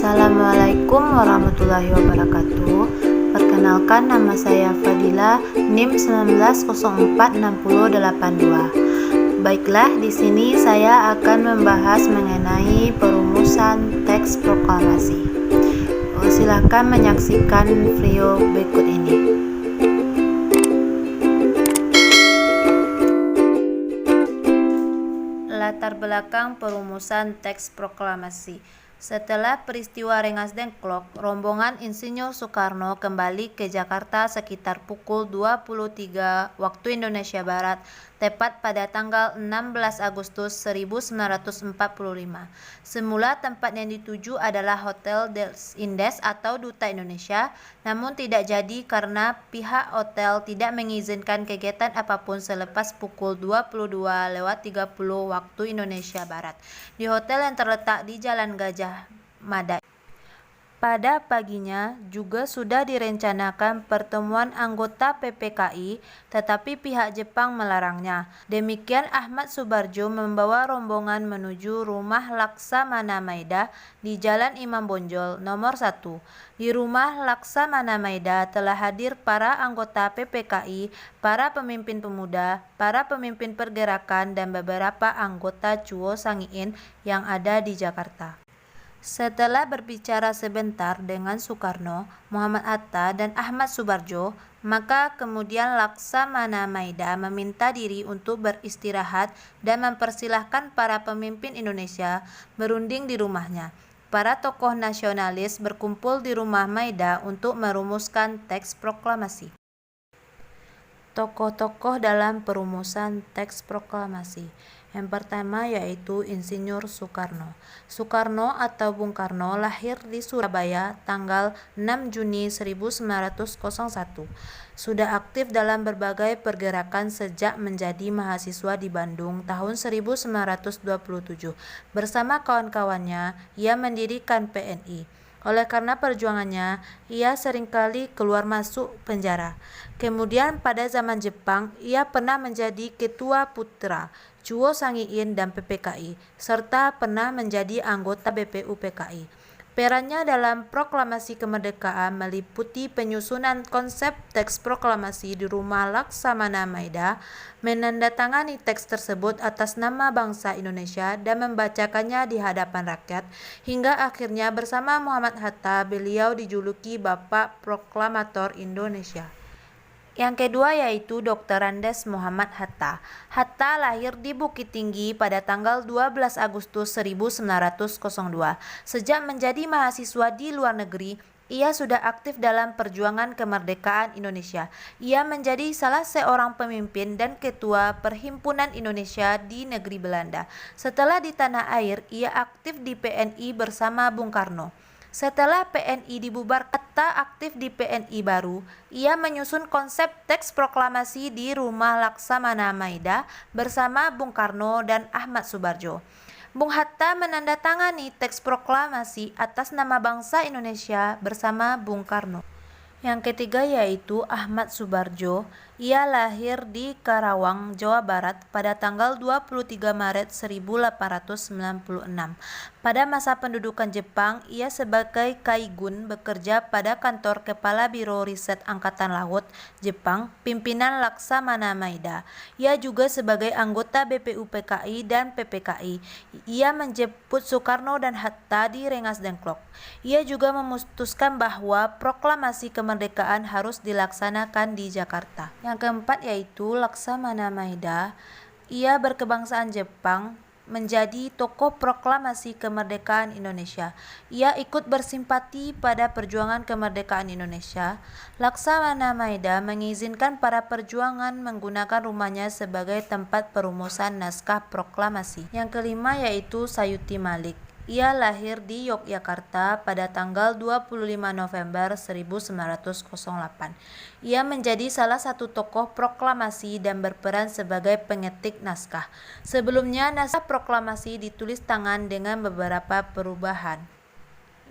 Assalamualaikum warahmatullahi wabarakatuh. Perkenalkan, nama saya Fadila, NIM 19046082. Baiklah, di sini saya akan membahas mengenai perumusan teks proklamasi. Silakan menyaksikan video berikut ini. Latar belakang perumusan teks proklamasi. Setelah peristiwa Rengas Dengklok, rombongan Insinyur Soekarno kembali ke Jakarta sekitar pukul 23 waktu Indonesia Barat, tepat pada tanggal 16 Agustus 1945. Semula tempat yang dituju adalah Hotel Des Indes atau Duta Indonesia, namun tidak jadi karena pihak hotel tidak mengizinkan kegiatan apapun selepas pukul 22:30 waktu Indonesia Barat di hotel yang terletak di Jalan Gajah Mada. Pada paginya juga sudah direncanakan pertemuan anggota PPKI, tetapi pihak Jepang melarangnya. Demikian Ahmad Subarjo membawa rombongan menuju rumah Laksamana Maeda di Jalan Imam Bonjol nomor 1. Di rumah Laksamana Maeda telah hadir para anggota PPKI, para pemimpin pemuda, para pemimpin pergerakan, dan beberapa anggota Chuo Sangiin yang ada di Jakarta. Setelah berbicara sebentar dengan Soekarno, Muhammad Hatta, dan Ahmad Subarjo, maka kemudian Laksamana Maeda meminta diri untuk beristirahat dan mempersilahkan para pemimpin Indonesia berunding di rumahnya. Para tokoh nasionalis berkumpul di rumah Maeda untuk merumuskan teks proklamasi. Tokoh-tokoh dalam perumusan teks proklamasi. Yang pertama yaitu Insinyur Soekarno. Soekarno atau Bung Karno lahir di Surabaya tanggal 6 Juni 1901. Sudah aktif dalam berbagai pergerakan sejak menjadi mahasiswa di Bandung tahun 1927. Bersama kawan-kawannya, ia mendirikan PNI. Oleh karena perjuangannya, ia seringkali keluar masuk penjara. Kemudian pada zaman Jepang, ia pernah menjadi ketua putra Chuo Sangiin dan PPKI, serta pernah menjadi anggota BPU PKI. Perannya dalam proklamasi kemerdekaan meliputi penyusunan konsep teks proklamasi di rumah Laksamana Maeda, menandatangani teks tersebut atas nama bangsa Indonesia dan membacakannya di hadapan rakyat, hingga akhirnya bersama Muhammad Hatta beliau dijuluki Bapak Proklamator Indonesia. Yang kedua yaitu Dr. Andes Muhammad Hatta. Hatta lahir di Bukit Tinggi pada tanggal 12 Agustus 1902. Sejak menjadi mahasiswa di luar negeri, ia sudah aktif dalam perjuangan kemerdekaan Indonesia. Ia menjadi salah seorang pemimpin dan ketua Perhimpunan Indonesia di negeri Belanda. Setelah di tanah air, ia aktif di PNI bersama Bung Karno. Setelah PNI dibubarkan, Hatta aktif di PNI baru. Ia menyusun konsep teks proklamasi di rumah Laksamana Maeda bersama Bung Karno dan Ahmad Subarjo. Bung Hatta menandatangani teks proklamasi atas nama bangsa Indonesia bersama Bung Karno. Yang ketiga yaitu Ahmad Subarjo. Ia lahir di Karawang, Jawa Barat pada tanggal 23 Maret 1896. Pada masa pendudukan Jepang, ia sebagai kaigun bekerja pada kantor Kepala Biro Riset Angkatan Laut Jepang, pimpinan Laksamana Maeda. Ia juga sebagai anggota BPU PKI dan PPKI. Ia menjemput Soekarno dan Hatta di Rengas Dengklok. Ia juga memutuskan bahwa proklamasi kemerdekaan harus dilaksanakan di Jakarta. Yang keempat yaitu Laksamana Maeda. Ia berkebangsaan Jepang, menjadi tokoh proklamasi kemerdekaan Indonesia. Ia ikut bersimpati pada perjuangan kemerdekaan Indonesia. Laksamana Maeda mengizinkan para perjuangan menggunakan rumahnya sebagai tempat perumusan naskah proklamasi. Yang kelima yaitu Sayuti Malik. Ia lahir di Yogyakarta pada tanggal 25 November 1908. Ia menjadi salah satu tokoh proklamasi dan berperan sebagai pengetik naskah. Sebelumnya, naskah proklamasi ditulis tangan dengan beberapa perubahan.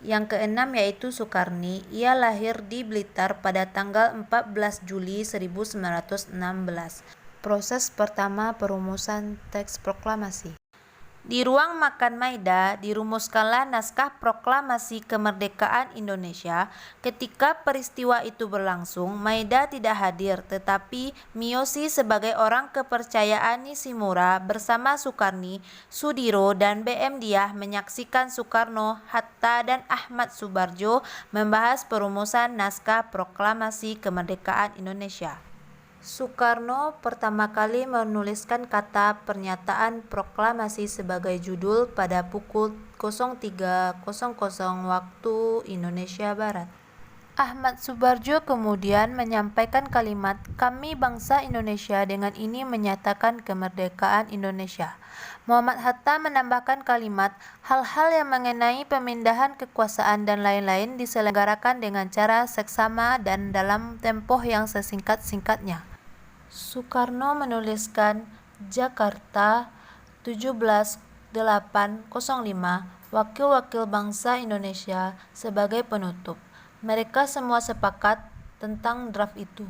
Yang keenam yaitu Soekarni. Ia lahir di Blitar pada tanggal 14 Juli 1916. Proses pertama perumusan teks proklamasi. Di ruang makan Maida dirumuskanlah naskah proklamasi kemerdekaan Indonesia. Ketika peristiwa itu berlangsung, Maida tidak hadir, tetapi Miyoshi sebagai orang kepercayaan Nishimura bersama Sukarni, Sudiro, dan B.M. Diah menyaksikan Soekarno, Hatta, dan Ahmad Subarjo membahas perumusan naskah proklamasi kemerdekaan Indonesia. Soekarno pertama kali menuliskan kata pernyataan proklamasi sebagai judul pada pukul 03.00 waktu Indonesia Barat. Ahmad Subarjo kemudian menyampaikan kalimat "Kami bangsa Indonesia dengan ini menyatakan kemerdekaan Indonesia". Muhammad Hatta menambahkan kalimat "Hal-hal yang mengenai pemindahan kekuasaan dan lain-lain diselenggarakan dengan cara seksama dan dalam tempo yang sesingkat-singkatnya". Soekarno menuliskan Jakarta 17/8/05 Wakil-wakil bangsa Indonesia sebagai penutup. Mereka semua sepakat tentang draft itu.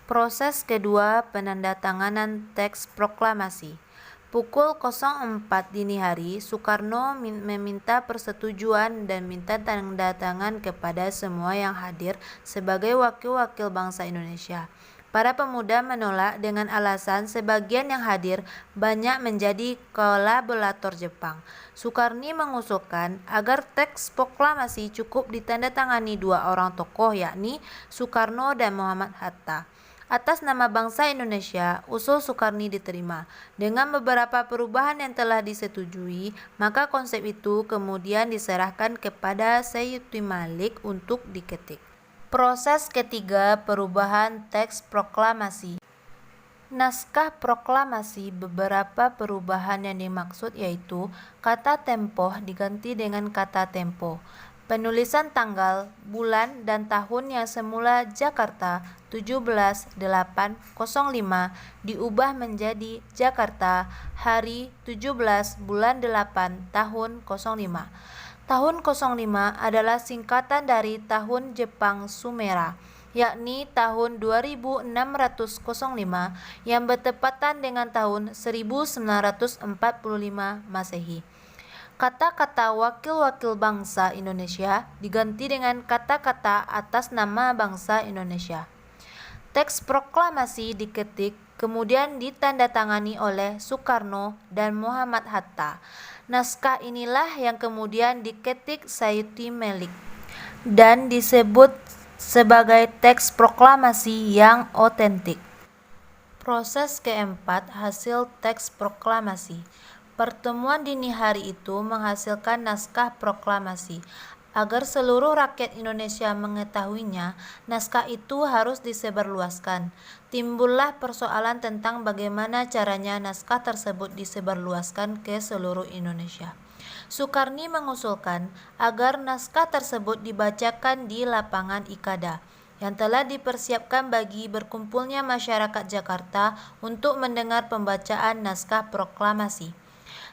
Proses kedua, penandatanganan teks proklamasi. Pukul 04 dini hari, Soekarno meminta persetujuan dan minta tanda tangan kepada semua yang hadir sebagai wakil-wakil bangsa Indonesia. Para pemuda menolak dengan alasan sebagian yang hadir banyak menjadi kolaborator Jepang. Soekarni mengusulkan agar teks proklamasi cukup ditandatangani dua orang tokoh, yakni Soekarno dan Muhammad Hatta. Atas nama bangsa Indonesia, usul Soekarni diterima. Dengan beberapa perubahan yang telah disetujui, maka konsep itu kemudian diserahkan kepada Sayyidu Malik untuk diketik. Proses ketiga, perubahan teks proklamasi. Naskah proklamasi beberapa perubahan yang dimaksud yaitu kata tempoh diganti dengan kata tempo. Penulisan tanggal, bulan, dan tahun yang semula Jakarta 17/8/05 diubah menjadi Jakarta hari 17 bulan 8 tahun 05. Tahun 05 adalah singkatan dari tahun Jepang Sumera, yakni tahun 2605 yang bertepatan dengan tahun 1945 Masehi. Kata-kata wakil-wakil bangsa Indonesia diganti dengan kata-kata atas nama bangsa Indonesia. Teks proklamasi diketik, kemudian ditandatangani oleh Soekarno dan Muhammad Hatta. Naskah inilah yang kemudian diketik Sayyidu Malik dan disebut sebagai teks proklamasi yang otentik. Proses keempat, hasil teks proklamasi. Pertemuan dini hari itu menghasilkan naskah proklamasi. Agar seluruh rakyat Indonesia mengetahuinya, naskah itu harus disebarluaskan. Timbullah persoalan tentang bagaimana caranya naskah tersebut disebarluaskan ke seluruh Indonesia. Soekarni mengusulkan agar naskah tersebut dibacakan di lapangan Ikada yang telah dipersiapkan bagi berkumpulnya masyarakat Jakarta untuk mendengar pembacaan naskah proklamasi.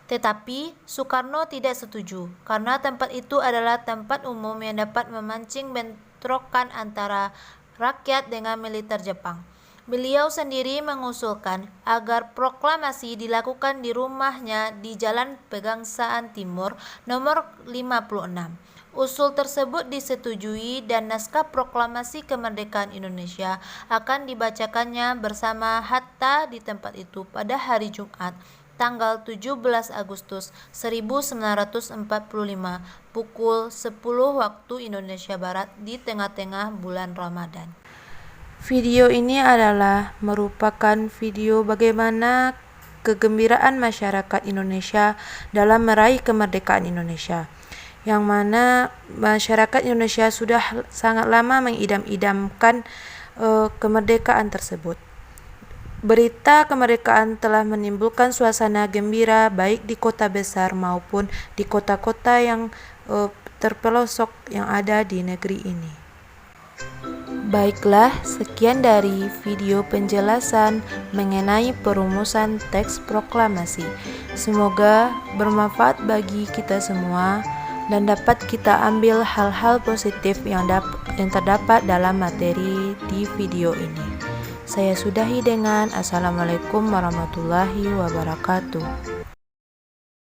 Tetapi Soekarno tidak setuju karena tempat itu adalah tempat umum yang dapat memancing bentrokan antara rakyat dengan militer Jepang. Beliau sendiri mengusulkan agar proklamasi dilakukan di rumahnya di Jalan Pegangsaan Timur nomor 56. Usul tersebut disetujui dan naskah proklamasi kemerdekaan Indonesia akan dibacakannya bersama Hatta di tempat itu pada hari Jumat tanggal 17 Agustus 1945 pukul 10 waktu Indonesia Barat di tengah-tengah bulan Ramadan. Video ini adalah merupakan video bagaimana kegembiraan masyarakat Indonesia dalam meraih kemerdekaan Indonesia, yang mana masyarakat Indonesia sudah sangat lama mengidam-idamkan kemerdekaan tersebut. Berita kemerdekaan telah menimbulkan suasana gembira baik di kota besar maupun di kota-kota yang terpelosok yang ada di negeri ini. Baiklah, sekian dari video penjelasan mengenai perumusan teks proklamasi. Semoga bermanfaat bagi kita semua dan dapat kita ambil hal-hal positif yang terdapat dalam materi di video ini. Saya sudahi dengan Assalamualaikum warahmatullahi wabarakatuh.